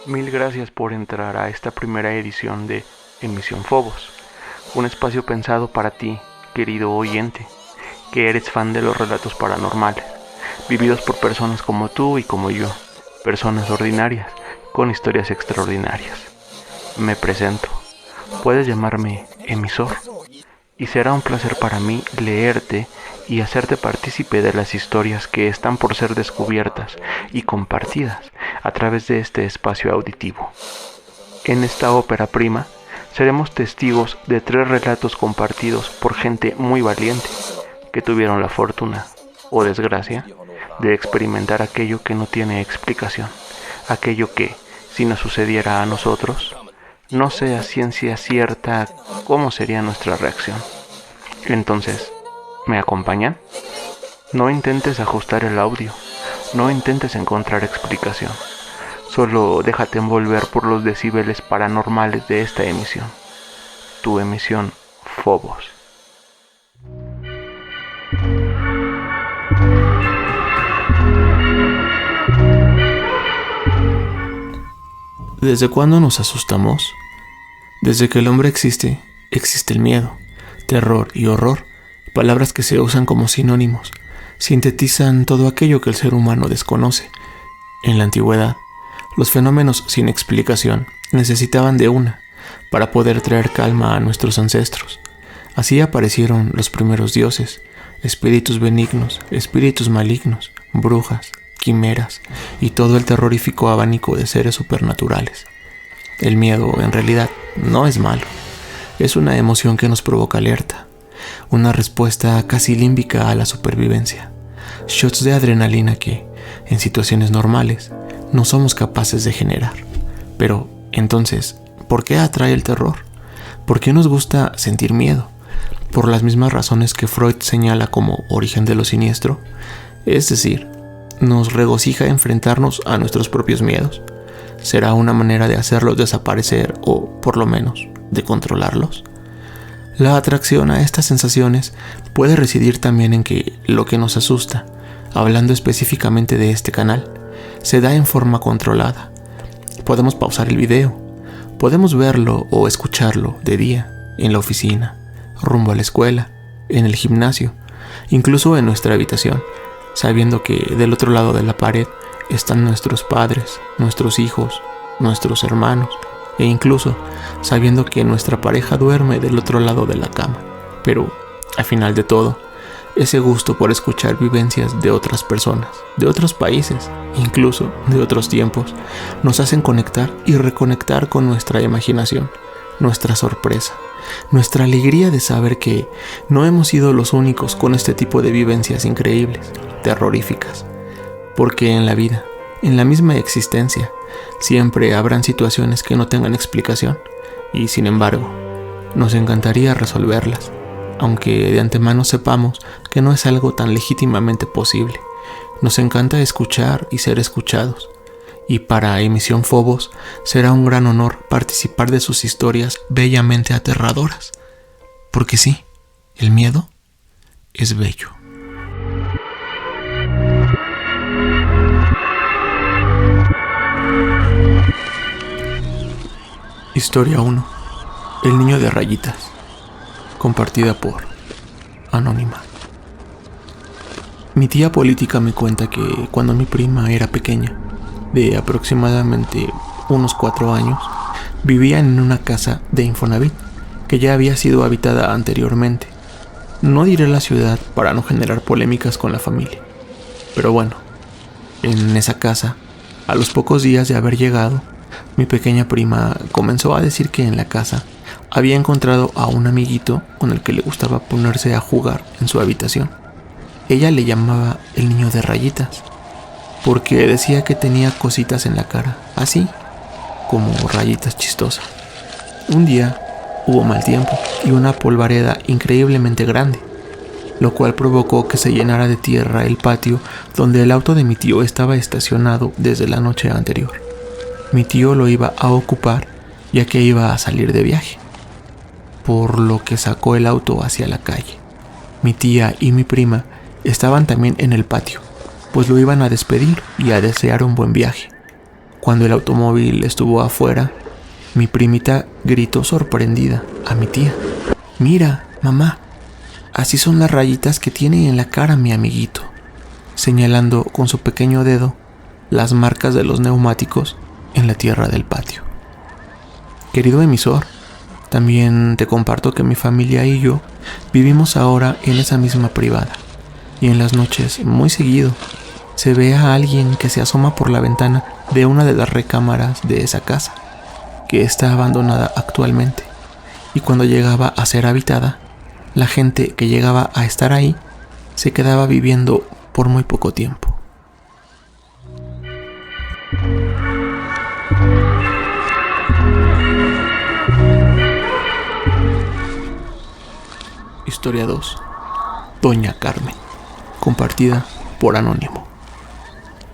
Mil gracias por entrar a esta primera edición de Emisión Fobos, un espacio pensado para ti, querido oyente, que eres fan de los relatos paranormales, vividos por personas como tú y como yo, personas ordinarias con historias extraordinarias. Me presento, puedes llamarme emisor, y será un placer para mí leerte y hacerte partícipe de las historias que están por ser descubiertas y compartidas a través de este espacio auditivo. En esta ópera prima, seremos testigos de 3 relatos compartidos por gente muy valiente, que tuvieron la fortuna, o desgracia, de experimentar aquello que no tiene explicación, aquello que, si nos sucediera a nosotros, no sé a ciencia cierta cómo sería nuestra reacción. Entonces, ¿me acompañan? No intentes ajustar el audio, no intentes encontrar explicación. Solo déjate envolver por los decibeles paranormales de esta emisión. Tu emisión Fobos. ¿Desde cuándo nos asustamos? Desde que el hombre existe, existe el miedo, terror y horror, palabras que se usan como sinónimos, sintetizan todo aquello que el ser humano desconoce. En la antigüedad, los fenómenos sin explicación necesitaban de una para poder traer calma a nuestros ancestros. Así aparecieron los primeros dioses, espíritus benignos, espíritus malignos, brujas, quimeras y todo el terrorífico abanico de seres supernaturales. El miedo, en realidad, no es malo. Es una emoción que nos provoca alerta, una respuesta casi límbica a la supervivencia. Shots de adrenalina que, en situaciones normales, no somos capaces de generar. Pero, entonces, ¿por qué atrae el terror? ¿Por qué nos gusta sentir miedo? ¿Por las mismas razones que Freud señala como origen de lo siniestro? Es decir, ¿nos regocija enfrentarnos a nuestros propios miedos? ¿Será una manera de hacerlos desaparecer o, por lo menos, de controlarlos? La atracción a estas sensaciones puede residir también en que lo que nos asusta, hablando específicamente de este canal, se da en forma controlada. Podemos pausar el video, podemos verlo o escucharlo de día, en la oficina, rumbo a la escuela, en el gimnasio, incluso en nuestra habitación, sabiendo que del otro lado de la pared están nuestros padres, nuestros hijos, nuestros hermanos, e incluso sabiendo que nuestra pareja duerme del otro lado de la cama. Pero, al final de todo, ese gusto por escuchar vivencias de otras personas, de otros países, incluso de otros tiempos, nos hacen conectar y reconectar con nuestra imaginación, nuestra sorpresa, nuestra alegría de saber que no hemos sido los únicos con este tipo de vivencias increíbles, terroríficas. Porque en la vida, en la misma existencia, siempre habrán situaciones que no tengan explicación y, sin embargo, nos encantaría resolverlas, aunque de antemano sepamos que no es algo tan legítimamente posible. Nos encanta escuchar y ser escuchados, y para Emisión Fobos será un gran honor participar de sus historias bellamente aterradoras, porque sí, el miedo es bello. Historia 1. El niño de rayitas. Compartida por Anónima. Mi tía política me cuenta que cuando mi prima era pequeña, de aproximadamente unos 4 años, vivía en una casa de Infonavit que ya había sido habitada anteriormente. No diré la ciudad para no generar polémicas con la familia, pero bueno, en esa casa, a los pocos días de haber llegado, mi pequeña prima comenzó a decir que en la casa había encontrado a un amiguito con el que le gustaba ponerse a jugar en su habitación. Ella le llamaba el niño de rayitas, porque decía que tenía cositas en la cara, así como rayitas chistosas. Un día hubo mal tiempo y una polvareda increíblemente grande, lo cual provocó que se llenara de tierra el patio donde el auto de mi tío estaba estacionado desde la noche anterior. Mi tío lo iba a ocupar ya que iba a salir de viaje, por lo que sacó el auto hacia la calle. Mi tía y mi prima estaban también en el patio, pues lo iban a despedir y a desear un buen viaje. Cuando el automóvil estuvo afuera, mi primita gritó sorprendida a mi tía: «Mira, mamá, así son las rayitas que tiene en la cara mi amiguito», señalando con su pequeño dedo las marcas de los neumáticos en la tierra del patio. Querido emisor, también te comparto que mi familia y yo vivimos ahora en esa misma privada, y en las noches, muy seguido, se ve a alguien que se asoma por la ventana de una de las recámaras de esa casa, que está abandonada actualmente, y cuando llegaba a ser habitada, la gente que llegaba a estar ahí se quedaba viviendo por muy poco tiempo. Historia 2. Doña Carmen, compartida por Anónimo.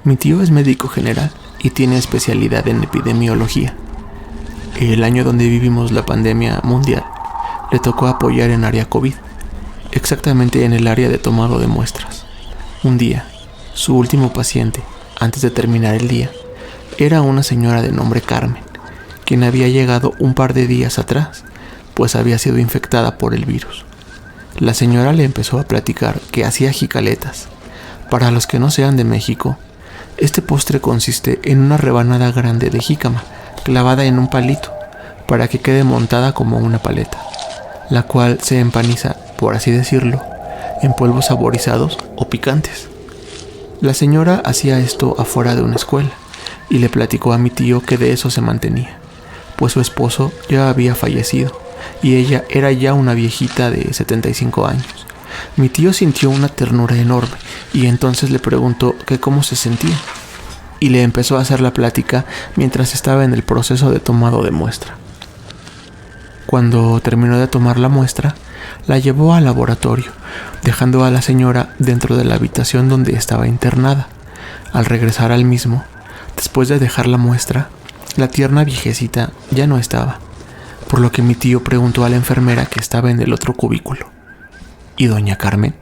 Mi tío es médico general y tiene especialidad en epidemiología. El año donde vivimos la pandemia mundial, le tocó apoyar en área COVID, exactamente en el área de tomado de muestras. Un día, su último paciente, antes de terminar el día, era una señora de nombre Carmen, quien había llegado un par de días atrás, pues había sido infectada por el virus. La señora le empezó a platicar que hacía jicaletas. Para los que no sean de México, este postre consiste en una rebanada grande de jícama clavada en un palito para que quede montada como una paleta, la cual se empaniza, por así decirlo, en polvos saborizados o picantes. La señora hacía esto afuera de una escuela y le platicó a mi tío que de eso se mantenía, pues su esposo ya había fallecido y ella era ya una viejita de 75 años. Mi tío sintió una ternura enorme y entonces le preguntó que cómo se sentía y le empezó a hacer la plática mientras estaba en el proceso de tomado de muestra. Cuando terminó de tomar la muestra, la llevó al laboratorio, dejando a la señora dentro de la habitación donde estaba internada. Al regresar al mismo, después de dejar la muestra, la tierna viejecita ya no estaba, por lo que mi tío preguntó a la enfermera que estaba en el otro cubículo: ¿y doña Carmen?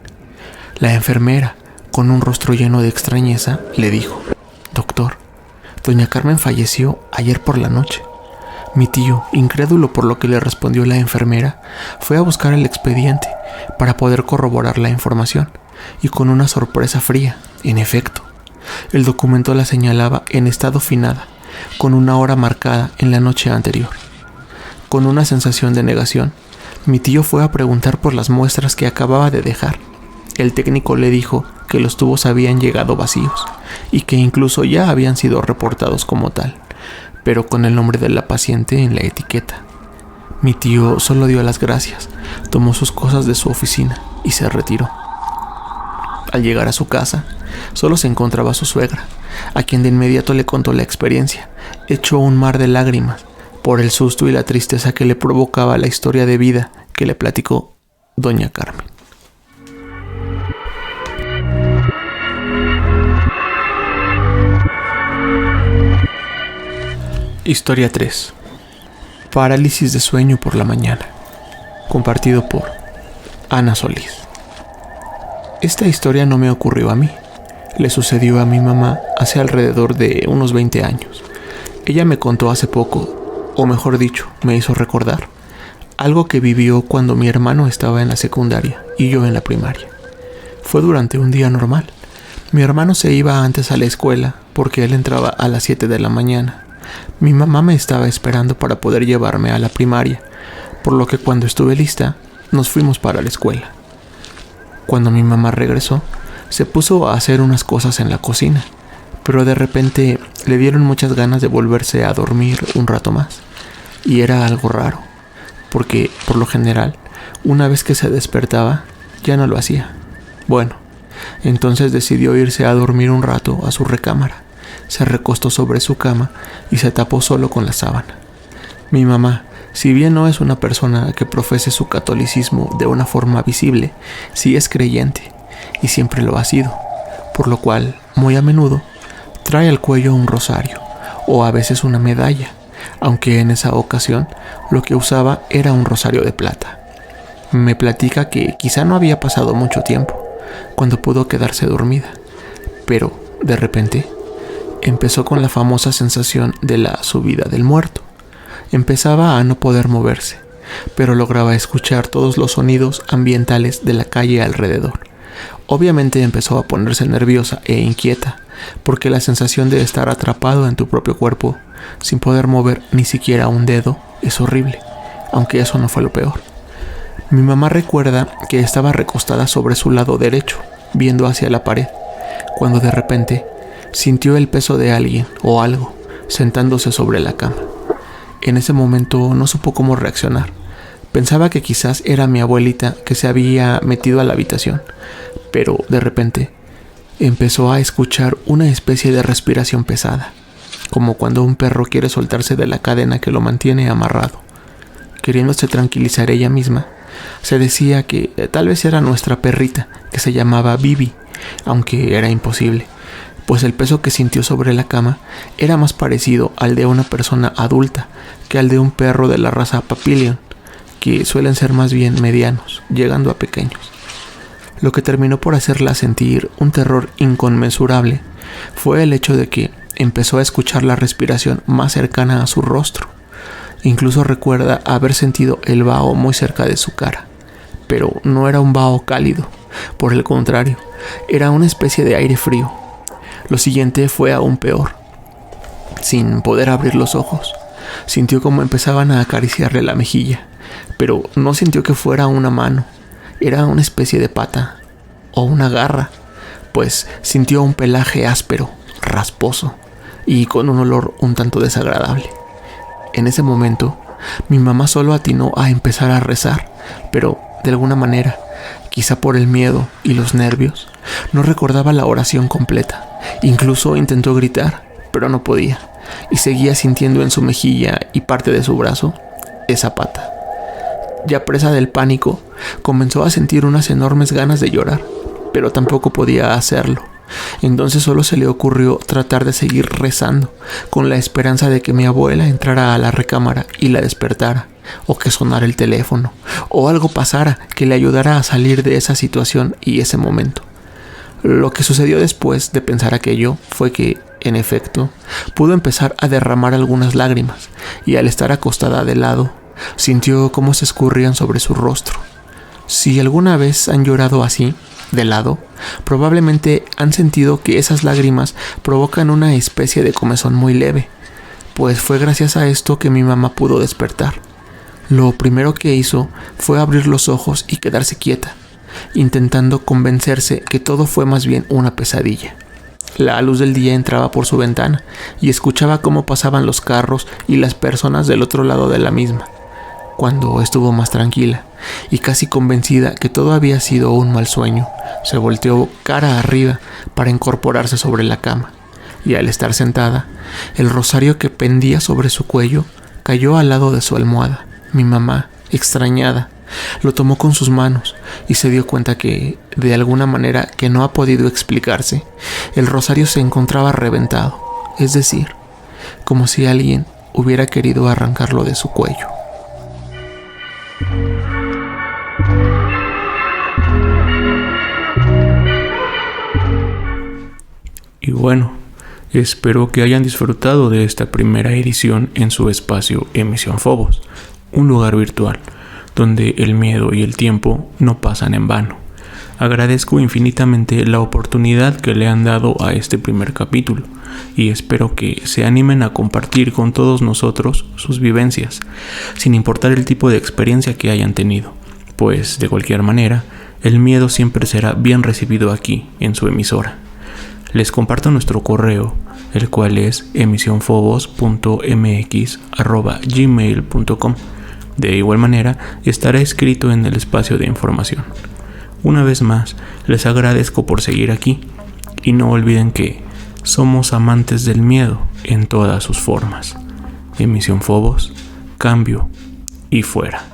La enfermera, con un rostro lleno de extrañeza, le dijo: «Doctor, doña Carmen falleció ayer por la noche». Mi tío, incrédulo por lo que le respondió la enfermera, fue a buscar el expediente para poder corroborar la información, y con una sorpresa fría, en efecto, el documento la señalaba en estado finada, con una hora marcada en la noche anterior. Con una sensación de negación, mi tío fue a preguntar por las muestras que acababa de dejar. El técnico le dijo que los tubos habían llegado vacíos y que incluso ya habían sido reportados como tal, pero con el nombre de la paciente en la etiqueta. Mi tío solo dio las gracias, tomó sus cosas de su oficina y se retiró. Al llegar a su casa, solo se encontraba su suegra, a quien de inmediato le contó la experiencia, hecho un mar de lágrimas por el susto y la tristeza que le provocaba la historia de vida que le platicó doña Carmen. Historia 3. Parálisis de sueño por la mañana. Compartido por Ana Solís. Esta historia no me ocurrió a mí. Le sucedió a mi mamá hace alrededor de unos 20 años. Ella me contó hace poco, o mejor dicho, me hizo recordar algo que vivió cuando mi hermano estaba en la secundaria y yo en la primaria. Fue durante un día normal. Mi hermano se iba antes a la escuela porque él entraba a las 7 de la mañana. Mi mamá me estaba esperando para poder llevarme a la primaria, por lo que cuando estuve lista, nos fuimos para la escuela. Cuando mi mamá regresó, se puso a hacer unas cosas en la cocina, pero de repente le dieron muchas ganas de volverse a dormir un rato más. Y era algo raro, porque por lo general, una vez que se despertaba, ya no lo hacía. Bueno, entonces decidió irse a dormir un rato a su recámara. Se recostó sobre su cama y se tapó solo con la sábana. Mi mamá, si bien no es una persona que profese su catolicismo de una forma visible, sí es creyente y siempre lo ha sido, por lo cual, muy a menudo, trae al cuello un rosario o a veces una medalla, aunque en esa ocasión lo que usaba era un rosario de plata. Me platica que quizá no había pasado mucho tiempo cuando pudo quedarse dormida, pero de repente empezó con la famosa sensación de la subida del muerto. Empezaba a no poder moverse, pero lograba escuchar todos los sonidos ambientales de la calle alrededor. Obviamente empezó a ponerse nerviosa e inquieta, porque la sensación de estar atrapado en tu propio cuerpo, sin poder mover ni siquiera un dedo, es horrible, aunque eso no fue lo peor. Mi mamá recuerda que estaba recostada sobre su lado derecho, viendo hacia la pared, cuando de repente sintió el peso de alguien o algo sentándose sobre la cama. En ese momento no supo cómo reaccionar. Pensaba que quizás era mi abuelita que se había metido a la habitación, pero de repente empezó a escuchar una especie de respiración pesada, como cuando un perro quiere soltarse de la cadena que lo mantiene amarrado. Queriéndose tranquilizar ella misma, se decía que tal vez era nuestra perrita, que se llamaba Bibi, aunque era imposible, pues el peso que sintió sobre la cama era más parecido al de una persona adulta que al de un perro de la raza Papillion, que suelen ser más bien medianos, llegando a pequeños. Lo que terminó por hacerla sentir un terror inconmensurable fue el hecho de que empezó a escuchar la respiración más cercana a su rostro. Incluso recuerda haber sentido el vaho muy cerca de su cara, pero no era un vaho cálido, por el contrario, era una especie de aire frío. Lo siguiente fue aún peor. Sin poder abrir los ojos, sintió como empezaban a acariciarle la mejilla, pero no sintió que fuera una mano, era una especie de pata o una garra, pues sintió un pelaje áspero, rasposo y con un olor un tanto desagradable. En ese momento, mi mamá solo atinó a empezar a rezar, pero de alguna manera, quizá por el miedo y los nervios, no recordaba la oración completa. Incluso intentó gritar, pero no podía, y seguía sintiendo en su mejilla y parte de su brazo esa pata. Ya presa del pánico, comenzó a sentir unas enormes ganas de llorar, pero tampoco podía hacerlo. Entonces solo se le ocurrió tratar de seguir rezando, con la esperanza de que mi abuela entrara a la recámara y la despertara, o que sonara el teléfono, o algo pasara que le ayudara a salir de esa situación y ese momento. Lo que sucedió después de pensar aquello fue que, en efecto, pudo empezar a derramar algunas lágrimas, y al estar acostada de lado, sintió cómo se escurrían sobre su rostro. Si alguna vez han llorado así, de lado, probablemente han sentido que esas lágrimas provocan una especie de comezón muy leve, pues fue gracias a esto que mi mamá pudo despertar. Lo primero que hizo fue abrir los ojos y quedarse quieta, intentando convencerse que todo fue más bien una pesadilla. La luz del día entraba por su ventana y escuchaba cómo pasaban los carros y las personas del otro lado de la misma. Cuando estuvo más tranquila y casi convencida que todo había sido un mal sueño, se volteó cara arriba para incorporarse sobre la cama, y al estar sentada, el rosario que pendía sobre su cuello cayó al lado de su almohada. Mi mamá, extrañada, lo tomó con sus manos y se dio cuenta que, de alguna manera que no ha podido explicarse, el rosario se encontraba reventado, es decir, como si alguien hubiera querido arrancarlo de su cuello. Y bueno, espero que hayan disfrutado de esta primera edición en su espacio Emisión Fobos, un lugar virtual donde el miedo y el tiempo no pasan en vano. Agradezco infinitamente la oportunidad que le han dado a este primer capítulo y espero que se animen a compartir con todos nosotros sus vivencias, sin importar el tipo de experiencia que hayan tenido, pues de cualquier manera, el miedo siempre será bien recibido aquí, en su emisora. Les comparto nuestro correo, el cual es emisionfobos.mx@gmail.com. De igual manera, estará escrito en el espacio de información. Una vez más, les agradezco por seguir aquí y no olviden que somos amantes del miedo en todas sus formas. Emisión Fobos, cambio y fuera.